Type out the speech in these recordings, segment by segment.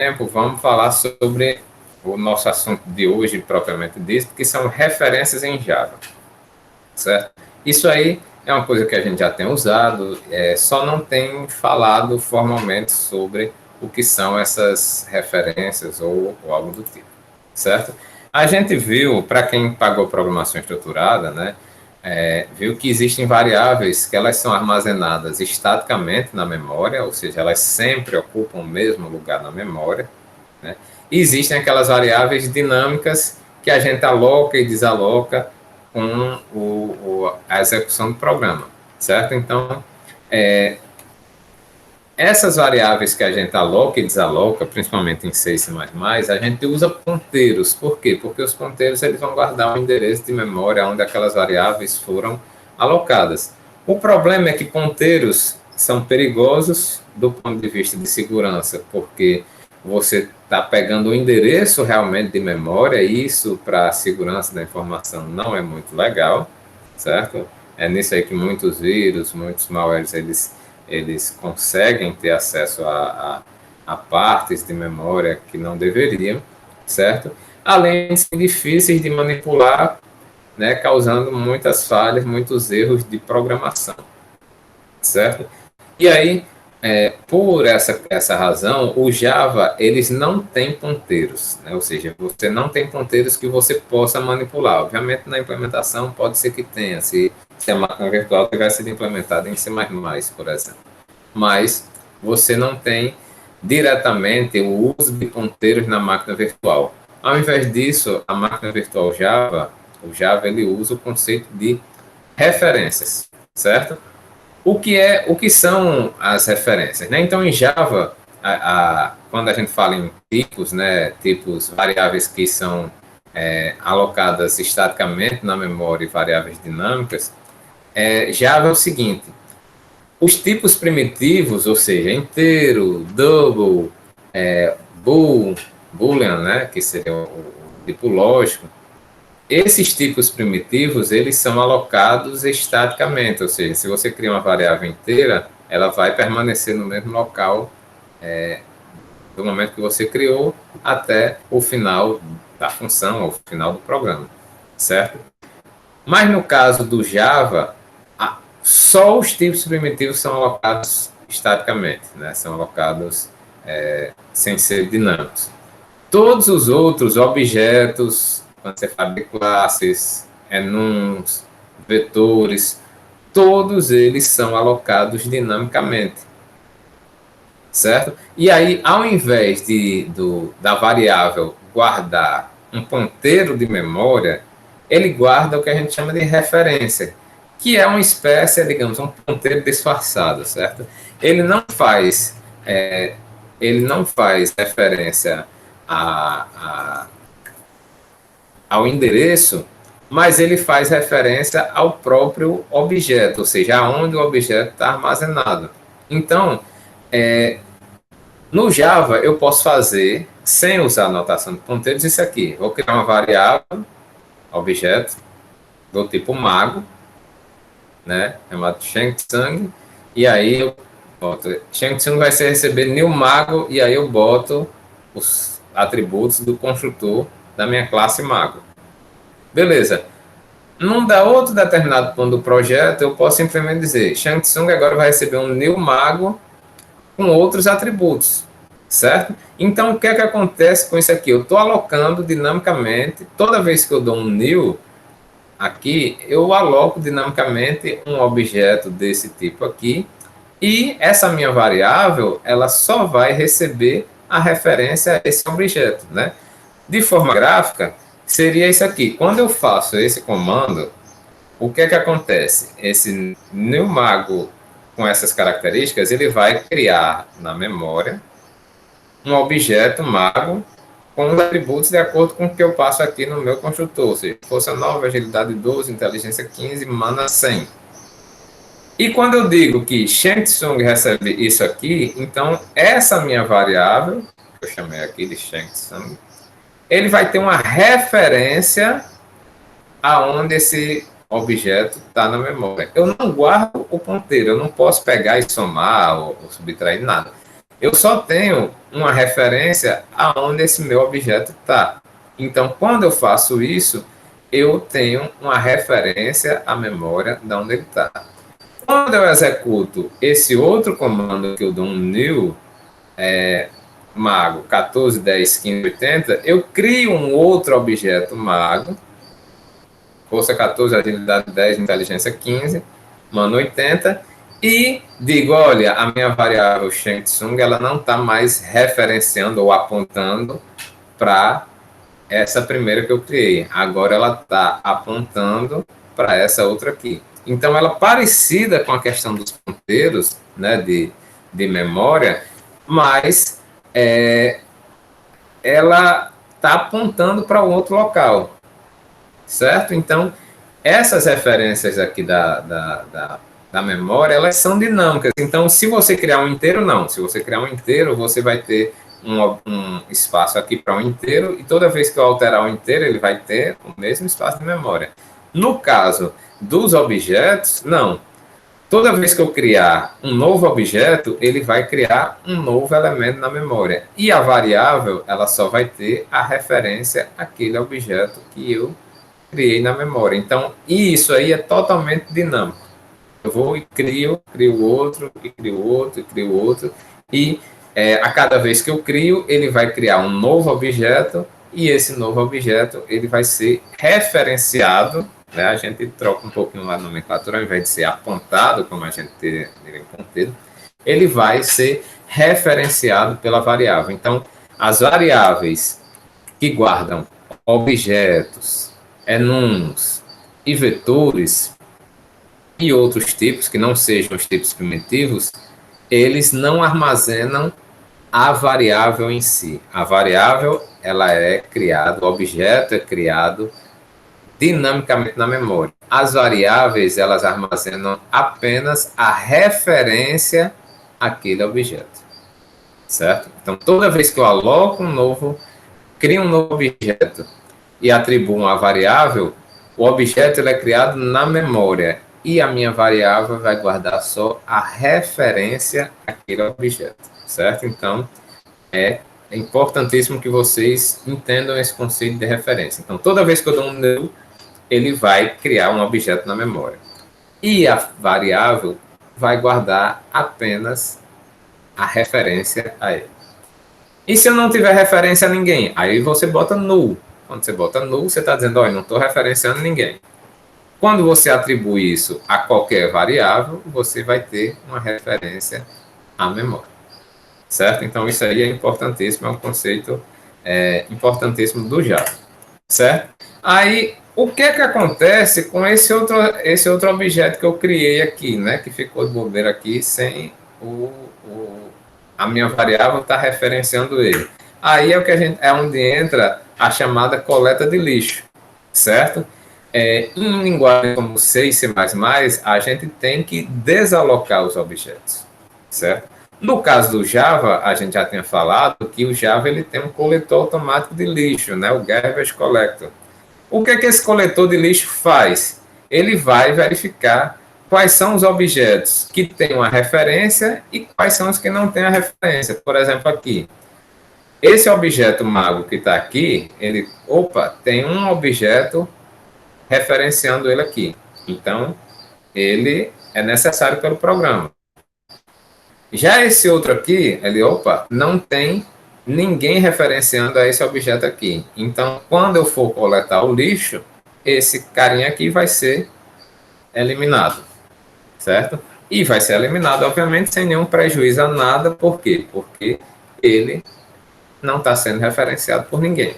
tempo, vamos falar sobre o nosso assunto de hoje, propriamente dito, que são referências em Java, certo? Isso aí é uma coisa que a gente já tem usado, só não tem falado formalmente sobre o que são essas referências ou algo do tipo, certo? A gente viu, para quem pagou programação estruturada, né, viu que existem variáveis que elas são armazenadas estaticamente na memória, ou seja, elas sempre ocupam o mesmo lugar na memória, né? E existem aquelas variáveis dinâmicas que a gente aloca e desaloca com a execução do programa, certo? Então, essas variáveis que a gente aloca e desaloca, principalmente em C e C++, a gente usa ponteiros. Por quê? Porque os ponteiros eles vão guardar um endereço de memória onde aquelas variáveis foram alocadas. O problema é que ponteiros são perigosos do ponto de vista de segurança, porque você está pegando o endereço realmente de memória, e isso para a segurança da informação não é muito legal, certo? É nisso aí que muitos vírus, muitos malwares, eles conseguem ter acesso a partes de memória que não deveriam, certo? Além de ser difíceis de manipular, né, causando muitas falhas, muitos erros de programação, certo? E aí, por essa razão, o Java, eles não têm ponteiros, né? Ou seja, você não tem ponteiros que você possa manipular. Obviamente, na implementação, pode ser que tenha, se a máquina virtual tivesse sido implementada em C++, por exemplo. Mas você não tem diretamente o uso de ponteiros na máquina virtual. Ao invés disso, a máquina virtual Java, o Java, ele usa o conceito de referências, certo? O que são as referências, né? Então, em Java, quando a gente fala em tipos, né, tipos variáveis que são alocadas estaticamente na memória e variáveis dinâmicas, Java é o seguinte: os tipos primitivos, ou seja, inteiro, double, boolean, né, que seria o tipo lógico, esses tipos primitivos, eles são alocados estaticamente, ou seja, se você cria uma variável inteira, ela vai permanecer no mesmo local do momento que você criou até o final da função, ou o final do programa, certo? Mas no caso do Java, só os tipos primitivos são alocados estaticamente, né? São alocados sem ser dinâmicos. Todos os outros objetos, quando você fala de classes, enums, vetores, todos eles são alocados dinamicamente, certo? E aí, ao invés da variável guardar um ponteiro de memória, ele guarda o que a gente chama de referência, que é uma espécie, digamos, um ponteiro disfarçado, certo? Ele não faz, ele não faz referência a, ao endereço, mas ele faz referência ao próprio objeto, ou seja, aonde o objeto está armazenado. Então, no Java, eu posso fazer, sem usar a notação de ponteiros, isso aqui. Vou criar uma variável, objeto, do tipo mago, né, chamado Sheng e aí eu boto, Sheng vai ser receber new mago, e aí eu boto os atributos do construtor da minha classe mago. Beleza. Num da outro determinado ponto do projeto, eu posso simplesmente dizer, Shang Tsung agora vai receber um new mago com outros atributos, certo? Então, o que é que acontece com isso aqui? Eu estou alocando dinamicamente, toda vez que eu dou um new aqui, eu aloco dinamicamente um objeto desse tipo aqui, e essa minha variável, ela só vai receber a referência a esse objeto, né? De forma gráfica, seria isso aqui. Quando eu faço esse comando, o que é que acontece? Esse new mago com essas características, ele vai criar na memória um objeto mago com os atributos de acordo com o que eu passo aqui no meu construtor, ou seja, força 9, agilidade 12, inteligência 15, mana 100. E quando eu digo que Shang Tsung recebe isso aqui, então essa minha variável, que eu chamei aqui de Shang Tsung, ele vai ter uma referência aonde esse objeto está na memória. Eu não guardo o ponteiro, eu não posso pegar e somar ou subtrair nada. eu só tenho uma referência aonde esse meu objeto está. Então, quando eu faço isso, eu tenho uma referência à memória de onde ele está. Quando eu executo esse outro comando que eu dou um new, mago 14, 10, 15, 80, eu crio um outro objeto mago, força 14, agilidade 10, inteligência 15, mano 80, e digo, olha, a minha variável Shang Tsung, ela não está mais referenciando ou apontando para essa primeira que eu criei. Agora ela está apontando para essa outra aqui. Então, ela é parecida com a questão dos ponteiros, né, de memória, mas ela está apontando para outro local, certo? Então, essas referências aqui da memória, elas são dinâmicas. Então, se você criar um inteiro, não. Se você criar um inteiro, você vai ter um espaço aqui para um inteiro, e toda vez que eu alterar o inteiro, ele vai ter o mesmo espaço de memória. No caso dos objetos, não. Toda vez que eu criar um novo objeto, ele vai criar um novo elemento na memória. E a variável, ela só vai ter a referência àquele objeto que eu criei na memória. Então, isso aí é totalmente dinâmico. Eu vou e crio outro, e crio outro, e crio outro, e a cada vez que eu crio, ele vai criar um novo objeto, e esse novo objeto ele vai ser referenciado, né? A gente troca um pouquinho lá na nomenclatura, ao invés de ser apontado, como a gente teria em ponteiro, ele vai ser referenciado pela variável. Então, as variáveis que guardam objetos, enums e vetores e outros tipos que não sejam os tipos primitivos, eles não armazenam a variável em si. A variável, ela é criada, o objeto é criado dinamicamente na memória. As variáveis, elas armazenam apenas a referência àquele objeto, certo? Então, toda vez que eu aloco crio um novo objeto e atribuo uma variável, o objeto ele é criado na memória e a minha variável vai guardar só a referência àquele objeto, certo? Então, é importantíssimo que vocês entendam esse conceito de referência. Então, toda vez que eu dou um new, ele vai criar um objeto na memória. E a variável vai guardar apenas a referência a ele. E se eu não tiver referência a ninguém? Aí você bota null. Quando você bota null, você está dizendo, olha, não estou referenciando ninguém. Quando você atribui isso a qualquer variável, você vai ter uma referência à memória. Certo? Então, isso aí é importantíssimo, é um conceito importantíssimo do Java. Certo? Aí, o que é que acontece com esse outro objeto que eu criei aqui, né? Que ficou de bobeira aqui sem a minha variável está referenciando ele. Aí é onde entra a chamada coleta de lixo, certo? Em linguagem como C e C++, a gente tem que desalocar os objetos, certo? No caso do Java, a gente já tinha falado que o Java ele tem um coletor automático de lixo, né? O Garbage Collector. O que é que esse coletor de lixo faz? Ele vai verificar quais são os objetos que têm uma referência e quais são os que não têm a referência. Por exemplo, aqui, esse objeto mago que está aqui, tem um objeto referenciando ele aqui. Então, ele é necessário pelo programa. Já esse outro aqui, não tem ninguém referenciando a esse objeto aqui. Então, quando eu for coletar o lixo, esse carinha aqui vai ser eliminado, certo? E vai ser eliminado, obviamente, sem nenhum prejuízo a nada. Por quê? Porque ele não está sendo referenciado por ninguém,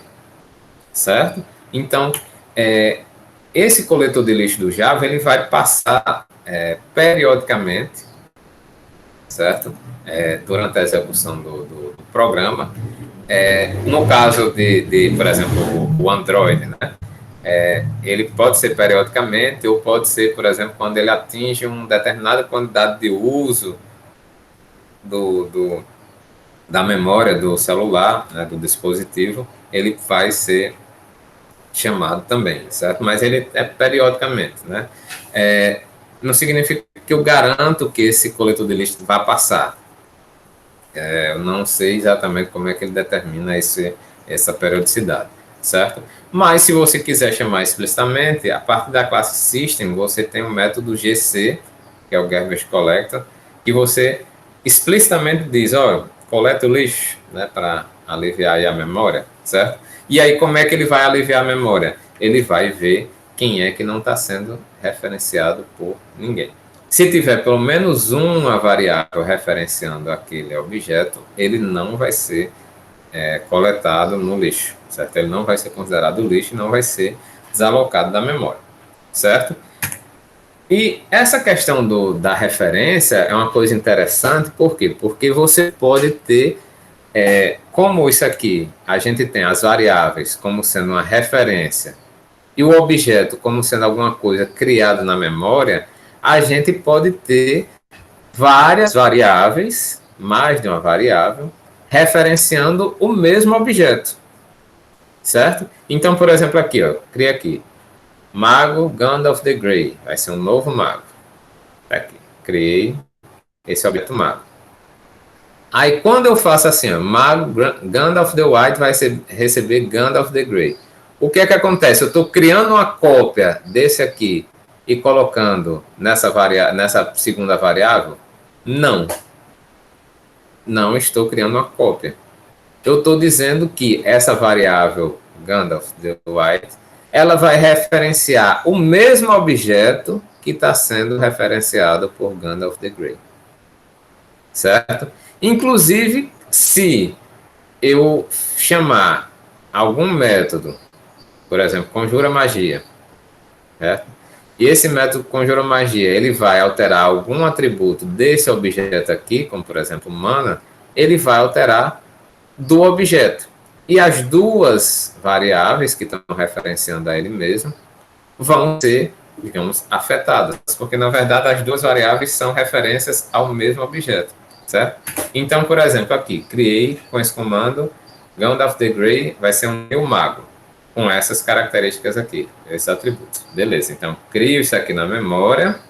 certo? Então, esse coletor de lixo do Java, ele vai passar periodicamente, certo? Durante a execução do programa. No caso por exemplo, o Android, né? Ele pode ser periodicamente ou pode ser, por exemplo, quando ele atinge uma determinada quantidade de uso da memória do celular, né, do dispositivo, ele vai ser chamado também, certo? Mas ele é periodicamente, né? Não significa que eu garanto que esse coletor de lixo vai passar. Eu não sei exatamente como é que ele determina essa periodicidade, certo? Mas se você quiser chamar explicitamente, a partir da classe System, você tem o método GC, que é o Garbage Collector, que você explicitamente diz, ó, coleta o lixo, né, para aliviar aí a memória, certo? E aí como é que ele vai aliviar a memória? Ele vai ver quem é que não está sendo referenciado por ninguém. Se tiver pelo menos uma variável referenciando aquele objeto, ele não vai ser coletado no lixo, certo? Ele não vai ser considerado lixo e não vai ser desalocado da memória, certo? E essa questão da referência é uma coisa interessante, por quê? Porque você pode ter, como isso aqui, a gente tem as variáveis como sendo uma referência e o objeto como sendo alguma coisa criada na memória, a gente pode ter várias variáveis, mais de uma variável, referenciando o mesmo objeto, certo? Então, por exemplo, aqui, ó, cria aqui, Mago Gandalf the Grey, vai ser um novo mago. Tá aqui, criei esse objeto mago. Aí, quando eu faço assim, ó, Mago Gandalf the White vai receber Gandalf the Grey. O que é que acontece? Eu estou criando uma cópia desse aqui e colocando nessa segunda variável? Não, não estou criando uma cópia. Eu estou dizendo que essa variável Gandalf the White, ela vai referenciar o mesmo objeto que está sendo referenciado por Gandalf the Grey, certo? Inclusive, se eu chamar algum método, por exemplo, conjura magia, certo? E esse método conjura magia, ele vai alterar algum atributo desse objeto aqui, como por exemplo mana, ele vai alterar do objeto. E as duas variáveis que estão referenciando a ele mesmo vão ser, digamos, afetadas, porque na verdade as duas variáveis são referências ao mesmo objeto, certo? Então, por exemplo, aqui, criei com esse comando, Gandalf the Grey vai ser um meu mago, com essas características aqui, esses atributos. Beleza, então crio isso aqui na memória,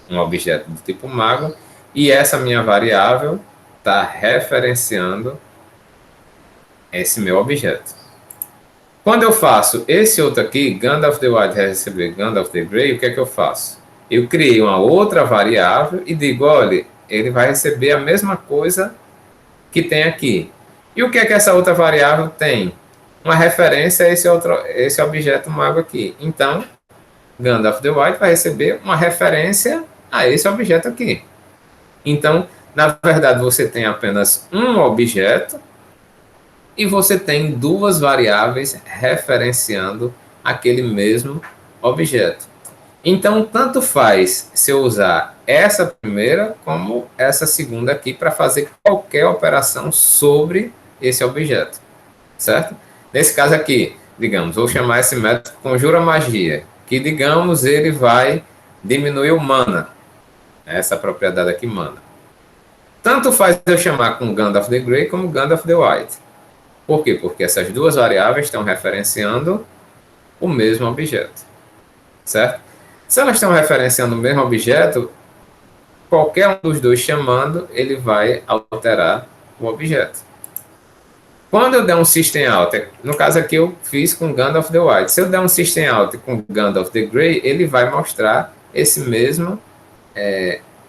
um objeto do tipo mago, e essa minha variável está referenciando esse meu objeto. Quando eu faço esse outro aqui, Gandalf the White receber Gandalf the Grey, o que é que eu faço? Eu criei uma outra variável e digo, olha, ele vai receber a mesma coisa que tem aqui. E o que é que essa outra variável tem? Uma referência a esse objeto mago aqui. Então, Gandalf the White vai receber uma referência a esse objeto aqui. Então, na verdade, você tem apenas um objeto e você tem duas variáveis referenciando aquele mesmo objeto. Então, tanto faz se eu usar essa primeira como essa segunda aqui para fazer qualquer operação sobre esse objeto, certo? Nesse caso aqui, digamos, vou chamar esse método conjura magia, que digamos ele vai diminuir o mana, essa propriedade aqui mana. Tanto faz eu chamar com Gandalf the Grey como Gandalf the White. Por quê? Porque essas duas variáveis estão referenciando o mesmo objeto, certo? Se elas estão referenciando o mesmo objeto, qualquer um dos dois chamando, ele vai alterar o objeto. Quando eu der um system out, no caso aqui eu fiz com Gandalf the White, se eu der um system out com Gandalf the Grey, ele vai mostrar esse mesmo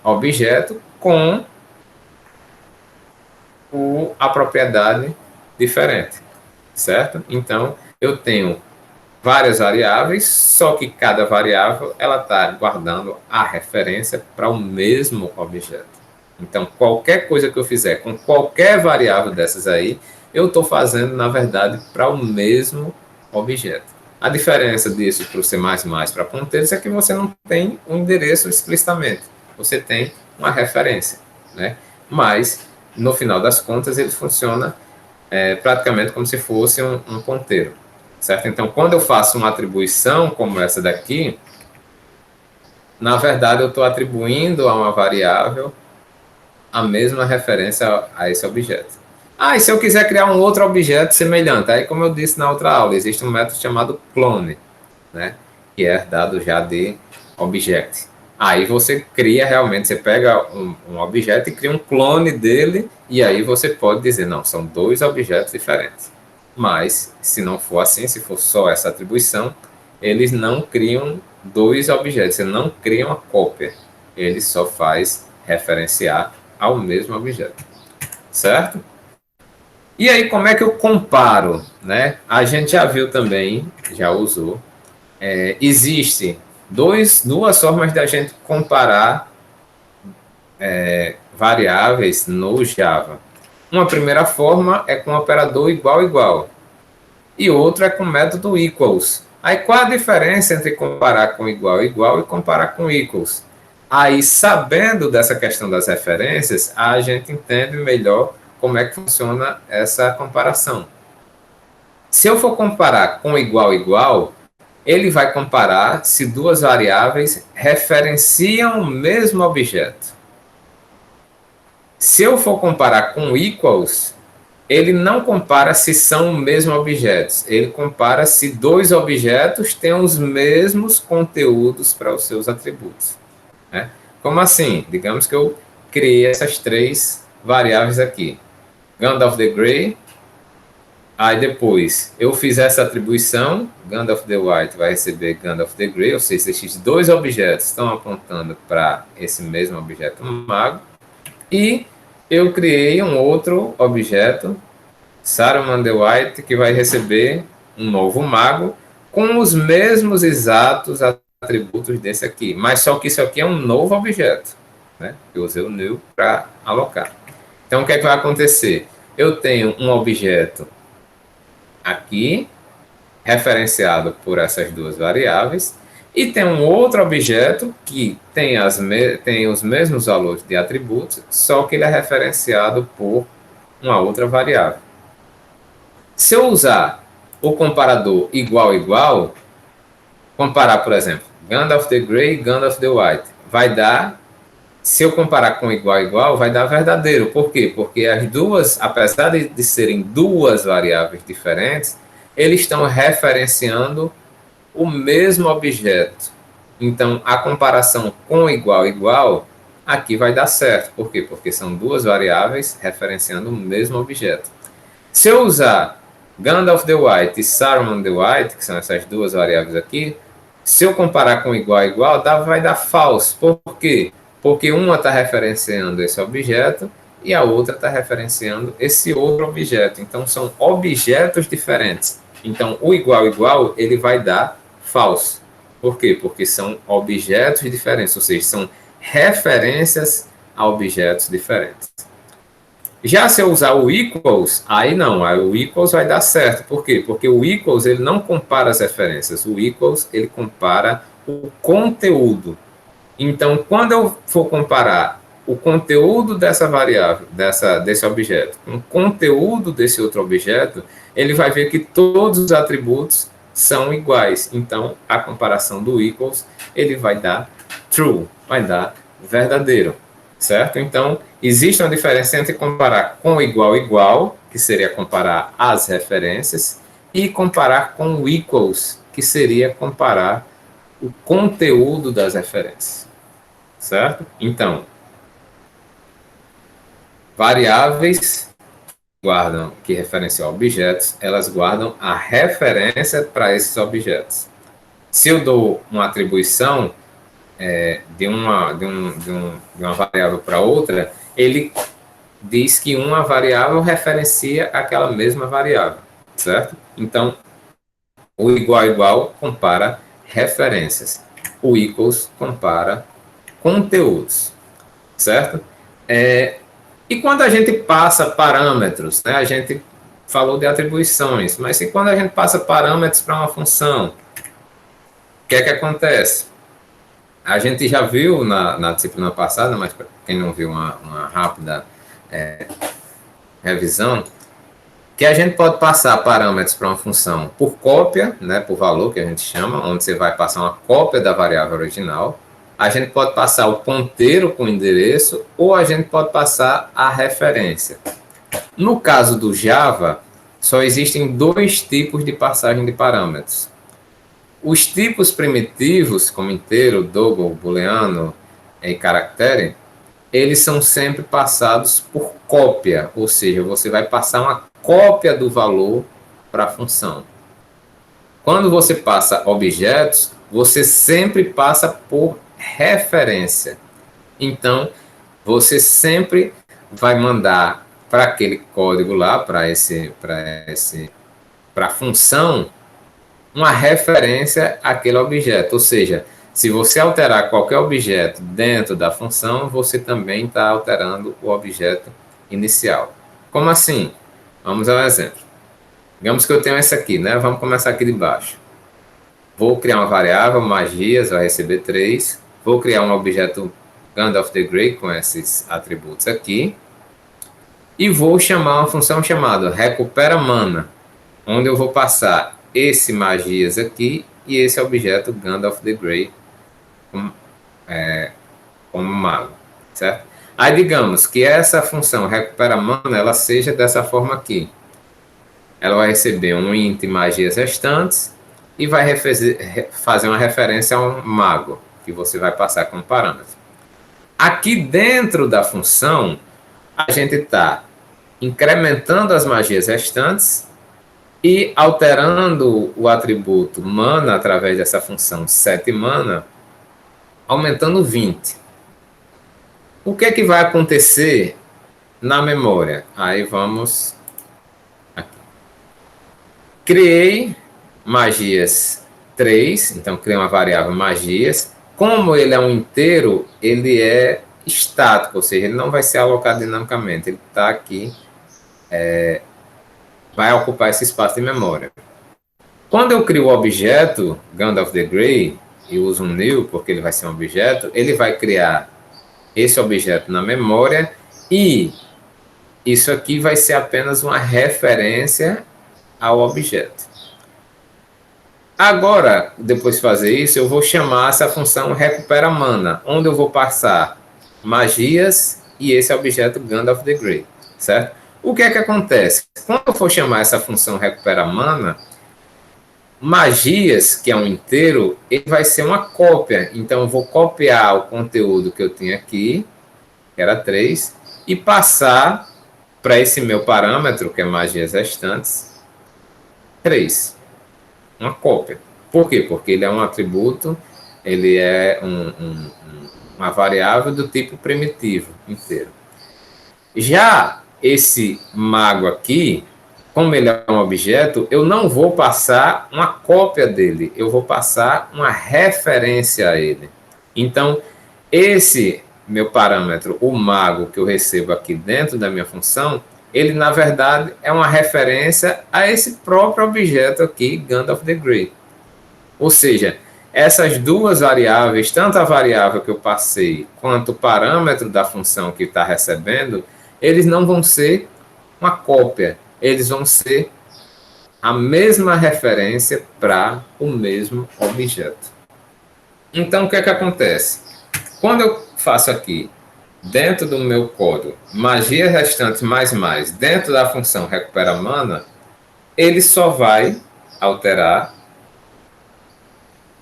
objeto com a propriedade diferente, certo? Então, eu tenho várias variáveis, só que cada variável ela está guardando a referência para o mesmo objeto. Então, qualquer coisa que eu fizer com qualquer variável dessas aí, eu estou fazendo, na verdade, para o mesmo objeto. A diferença disso para o C++ para ponteiros é que você não tem um endereço explicitamente, você tem uma referência, né? Mas, no final das contas, ele funciona praticamente como se fosse um ponteiro, certo? Então, quando eu faço uma atribuição como essa daqui, na verdade, eu estou atribuindo a uma variável a mesma referência a esse objeto. Ah, e se eu quiser criar um outro objeto semelhante? Aí, como eu disse na outra aula, existe um método chamado clone, né? Que é dado já de object. Aí você cria realmente, você pega um objeto e cria um clone dele e aí você pode dizer, não, são dois objetos diferentes. Mas, se não for assim, se for só essa atribuição, eles não criam dois objetos, eles não criam a cópia. Ele só faz referenciar ao mesmo objeto. Certo? E aí, como é que eu comparo? Né? A gente já viu também, já usou, existe duas formas da gente comparar variáveis no Java. Uma primeira forma é com o operador igual igual e outra é com o método equals. Aí qual a diferença entre comparar com igual igual e comparar com equals? Aí, sabendo dessa questão das referências, a gente entende melhor como é que funciona essa comparação. Se eu for comparar com igual igual, ele vai comparar se duas variáveis referenciam o mesmo objeto. Se eu for comparar com equals, ele não compara se são os mesmos objetos. Ele compara se dois objetos têm os mesmos conteúdos para os seus atributos. Né? Como assim? Digamos que eu criei essas três variáveis aqui. Gandalf the Grey. Aí depois eu fiz essa atribuição, Gandalf the White vai receber Gandalf the Grey, ou seja, esses dois objetos estão apontando para esse mesmo objeto mago. E eu criei um outro objeto, Saruman the White, que vai receber um novo mago com os mesmos exatos atributos desse aqui. Mas só que isso aqui é um novo objeto. Né? Eu usei o new para alocar. Então, o que é que vai acontecer? Eu tenho um objeto aqui, referenciado por essas duas variáveis, e tem um outro objeto que tem os mesmos valores de atributos, só que ele é referenciado por uma outra variável. Se eu usar o comparador igual igual, comparar, por exemplo, Gandalf the Grey e Gandalf the White, vai dar, se eu comparar com igual igual, vai dar verdadeiro. Por quê? Porque as duas, apesar de serem duas variáveis diferentes, eles estão referenciando o mesmo objeto. Então, a comparação com igual igual, aqui vai dar certo. Por quê? Porque são duas variáveis referenciando o mesmo objeto. Se eu usar Gandalf the White e Saruman the White, que são essas duas variáveis aqui, se eu comparar com igual igual, vai dar false. Por quê? Porque uma está referenciando esse objeto e a outra está referenciando esse outro objeto. Então, são objetos diferentes. Então, o igual igual, ele vai dar false. Por quê? Porque são objetos diferentes, ou seja, são referências a objetos diferentes. Já se eu usar o equals, aí não, aí o equals vai dar certo. Por quê? Porque o equals ele não compara as referências, o equals ele compara o conteúdo. Então, quando eu for comparar o conteúdo dessa variável, desse objeto, com o conteúdo desse outro objeto, ele vai ver que todos os atributos são iguais. Então, a comparação do equals, ele vai dar true, vai dar verdadeiro, certo? Então, existe uma diferença entre comparar com igual igual, que seria comparar as referências, e comparar com o equals, que seria comparar o conteúdo das referências, certo? Então, variáveis que referenciam objetos, elas guardam a referência para esses objetos. Se eu dou uma atribuição de uma variável para outra, ele diz que uma variável referencia aquela mesma variável, certo? Então, o igual igual compara referências, o equals compara conteúdos, certo? E quando a gente passa parâmetros, né, a gente falou de atribuições, mas e quando a gente passa parâmetros para uma função, o que é que acontece? A gente já viu na disciplina passada, mas para quem não viu uma rápida revisão, que a gente pode passar parâmetros para uma função por cópia, né, por valor, que a gente chama, onde você vai passar uma cópia da variável original. A gente pode passar o ponteiro com o endereço, ou a gente pode passar a referência. No caso do Java, só existem dois tipos de passagem de parâmetros. Os tipos primitivos, como inteiro, double, booleano e caractere, eles são sempre passados por cópia, ou seja, você vai passar uma cópia do valor para a função. Quando você passa objetos, você sempre passa por referência. Então, você sempre vai mandar para aquele código lá, para a função, uma referência àquele objeto. Ou seja, se você alterar qualquer objeto dentro da função, você também está alterando o objeto inicial. Como assim? Vamos ao exemplo. Digamos que eu tenho essa aqui, né? Vamos começar aqui de baixo. Vou criar uma variável, magias, vai receber 3. Vou criar um objeto Gun of the Grey com esses atributos aqui. E vou chamar uma função chamada recupera mana, onde eu vou passar esse magias aqui e esse objeto Gun of the Grey como mago, certo? Aí digamos que essa função recupera mana, ela seja dessa forma aqui. Ela vai receber um int magias restantes e vai fazer uma referência a um mago, que você vai passar como parâmetro. Aqui dentro da função, a gente está incrementando as magias restantes e alterando o atributo mana através dessa função setMana, aumentando 20. O que é que vai acontecer na memória? Aí vamos aqui. Criei magias 3, então criei uma variável magias. Como ele é um inteiro, ele é estático, ou seja, ele não vai ser alocado dinamicamente. Ele está aqui, vai ocupar esse espaço de memória. Quando eu crio o objeto Gun of the Grey e uso um new, porque ele vai ser um objeto, ele vai criar esse objeto na memória e isso aqui vai ser apenas uma referência ao objeto. Agora, depois de fazer isso, eu vou chamar essa função recupera mana, onde eu vou passar magias e esse objeto Gun of the Grey, certo? O que é que acontece? Quando eu for chamar essa função recupera mana, magias, que é um inteiro, ele vai ser uma cópia. Então, eu vou copiar o conteúdo que eu tinha aqui, que era 3, e passar para esse meu parâmetro, que é magias restantes, 3. Uma cópia. Por quê? Porque ele é um atributo, ele é uma variável do tipo primitivo inteiro. Já esse mago aqui, como ele é um objeto, eu não vou passar uma cópia dele, eu vou passar uma referência a ele. Então, esse meu parâmetro, o mago que eu recebo aqui dentro da minha função, ele, na verdade, é uma referência a esse próprio objeto aqui, Gun of the Grey. Ou seja, essas duas variáveis, tanto a variável que eu passei, quanto o parâmetro da função que está recebendo, eles não vão ser uma cópia, eles vão ser a mesma referência para o mesmo objeto. Então, o que é que acontece? Quando eu faço aqui, dentro do meu código, magia restante mais, dentro da função recupera mana, ele só vai alterar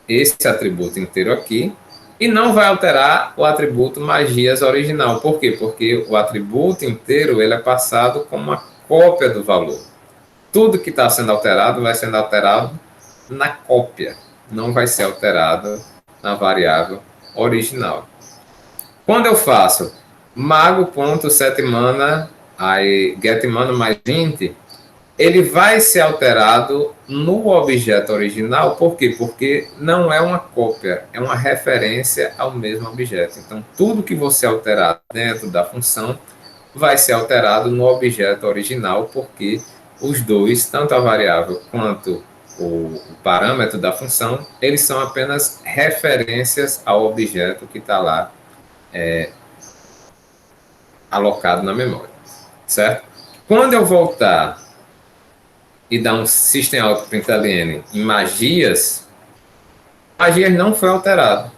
esse atributo inteiro aqui e não vai alterar o atributo magias original. Por quê? Porque o atributo inteiro ele é passado como uma cópia do valor. Tudo que está sendo alterado vai sendo alterado na cópia, não vai ser alterado na variável original. Quando eu faço mago.setMana, aí getMana mais int, ele vai ser alterado no objeto original. Por quê? Porque não é uma cópia, é uma referência ao mesmo objeto. Então, tudo que você alterar dentro da função vai ser alterado no objeto original, porque os dois, tanto a variável quanto o parâmetro da função, eles são apenas referências ao objeto que está lá alocado na memória, certo? Quando eu voltar e dar um system.out.println em magias não foi alterado.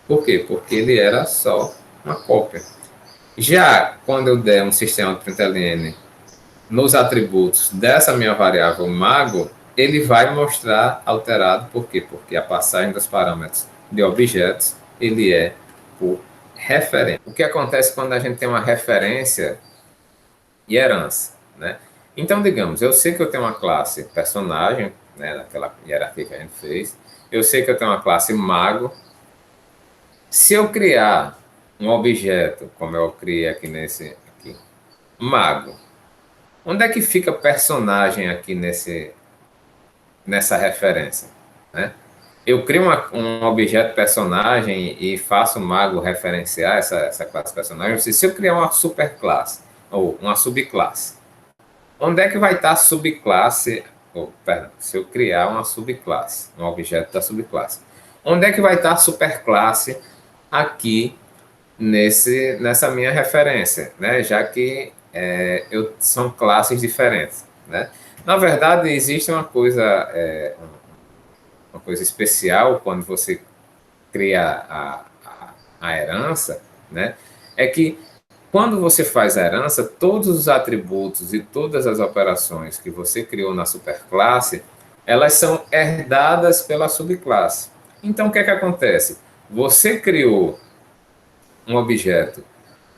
Por quê? Porque ele era só uma cópia. Já quando eu der um system.out.println nos atributos dessa minha variável mago, ele vai mostrar alterado. Por quê? Porque a passagem dos parâmetros de objetos, ele é por referência. O que acontece quando a gente tem uma referência e herança, né? Então, digamos, eu sei que eu tenho uma classe personagem, né, naquela hierarquia que a gente fez. Eu sei que eu tenho uma classe mago. Se eu criar um objeto, como eu criei aqui nesse aqui, mago, onde é que fica personagem aqui nessa referência, né? Eu crio um objeto personagem e faço o mago referenciar essa classe personagem. Se eu criar uma superclasse ou uma subclasse, onde é que vai estar a subclasse? Perdão, se eu criar uma subclasse, um objeto da subclasse, onde é que vai estar a superclasse aqui nessa minha referência, né? Já que são classes diferentes, né? Na verdade, existe uma coisa especial quando você cria a herança, né? É que quando você faz a herança, todos os atributos e todas as operações que você criou na superclasse, elas são herdadas pela subclasse. Então, o que é que acontece? Você criou um objeto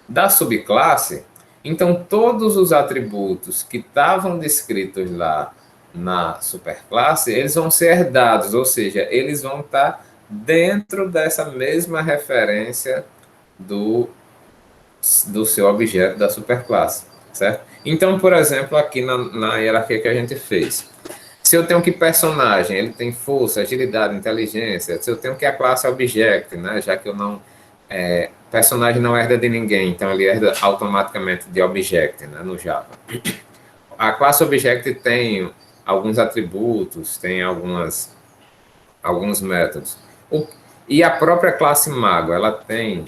da subclasse, então todos os atributos que estavam descritos lá na superclasse, eles vão ser herdados, ou seja, eles vão estar dentro dessa mesma referência do, do seu objeto da superclasse, certo? Então, por exemplo, aqui na hierarquia que a gente fez, se eu tenho que personagem, ele tem força, agilidade, inteligência, se eu tenho que a classe object, né, já que eu não personagem não herda de ninguém, então ele herda automaticamente de object, né, no Java. A classe object tem alguns atributos, tem alguns métodos. E a própria classe mago, ela tem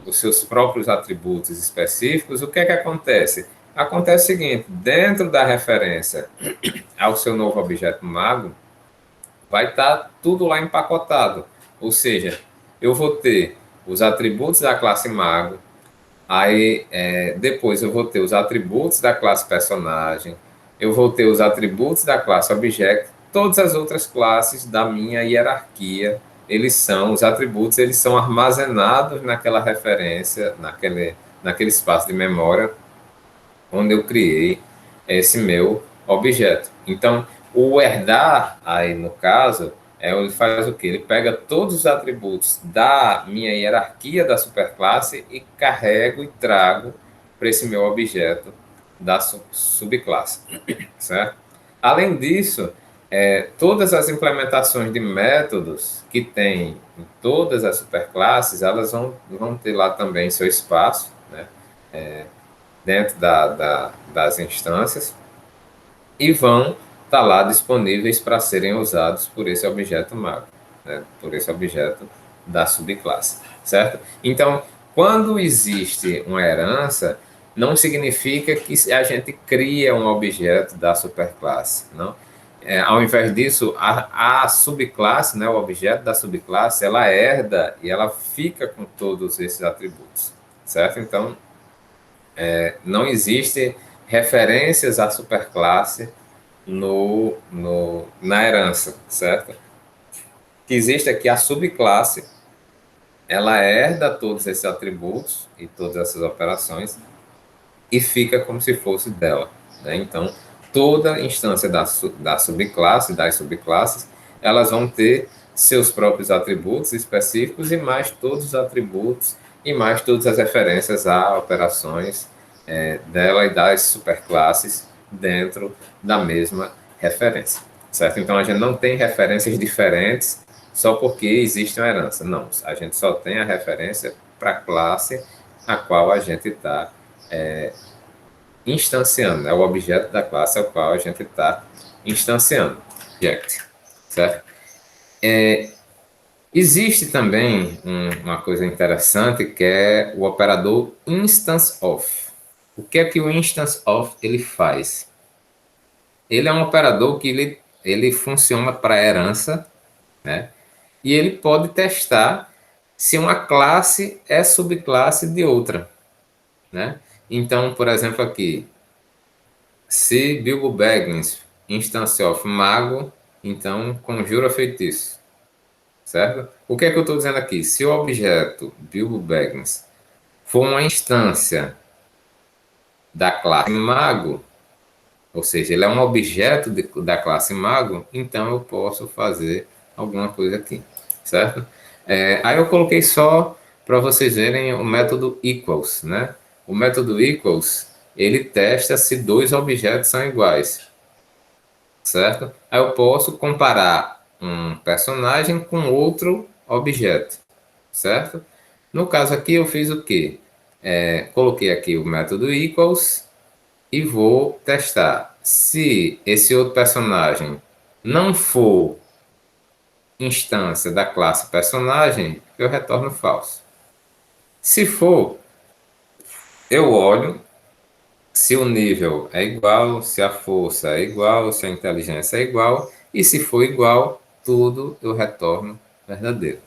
os seus próprios atributos específicos. O que é que acontece? Acontece o seguinte, dentro da referência ao seu novo objeto mago, vai estar tudo lá empacotado. Ou seja, eu vou ter os atributos da classe mago, aí depois eu vou ter os atributos da classe personagem, eu vou ter os atributos da classe object, todas as outras classes da minha hierarquia, os atributos, eles são armazenados naquela referência, naquele espaço de memória onde eu criei esse meu objeto. Então, o herdar, aí no caso, ele faz o quê? Ele pega todos os atributos da minha hierarquia da superclasse e carrego e trago para esse meu objeto da subclasse, certo? Além disso, todas as implementações de métodos que tem em todas as superclasses, elas vão ter lá também seu espaço, né? Dentro das instâncias e vão estar lá disponíveis para serem usados por esse objeto mago, né? Por esse objeto da subclasse, certo? Então, quando existe uma herança, não significa que a gente cria um objeto da superclasse, não. Ao invés disso, a subclasse, né, o objeto da subclasse, ela herda e ela fica com todos esses atributos, certo? Então, não existe referências à superclasse na herança, certo? O que existe é que a subclasse ela herda todos esses atributos e todas essas operações e fica como se fosse dela, né? Então, toda instância da subclasse, das subclasses, elas vão ter seus próprios atributos específicos e mais todos os atributos e mais todas as referências a operações dela e das superclasses dentro da mesma referência, certo? Então, a gente não tem referências diferentes só porque existe uma herança. Não, a gente só tem a referência para a classe a qual a gente está instanciando, é o objeto da classe ao qual a gente está instanciando, object, certo? Existe também uma coisa interessante que é o operador instance of. O que é que o instance of ele faz? Ele é um operador que ele funciona para herança, né? E ele pode testar se uma classe é subclasse de outra, né? Então, por exemplo, aqui, se Bilbo Baggins instance of mago, então conjura feitiço. certo? O que é que eu estou dizendo aqui? Se o objeto Bilbo Baggins for uma instância da classe mago, ou seja, ele é um objeto da classe mago, então eu posso fazer alguma coisa aqui, certo? Aí eu coloquei só para vocês verem o método equals, né? O método equals, ele testa se dois objetos são iguais, certo? Aí eu posso comparar um personagem com outro objeto, certo? No caso aqui eu fiz o quê? Coloquei aqui o método equals e vou testar. Se esse outro personagem não for instância da classe personagem, eu retorno falso. Se for, eu olho se o nível é igual, se a força é igual, se a inteligência é igual, e se for igual, tudo eu retorno verdadeiro.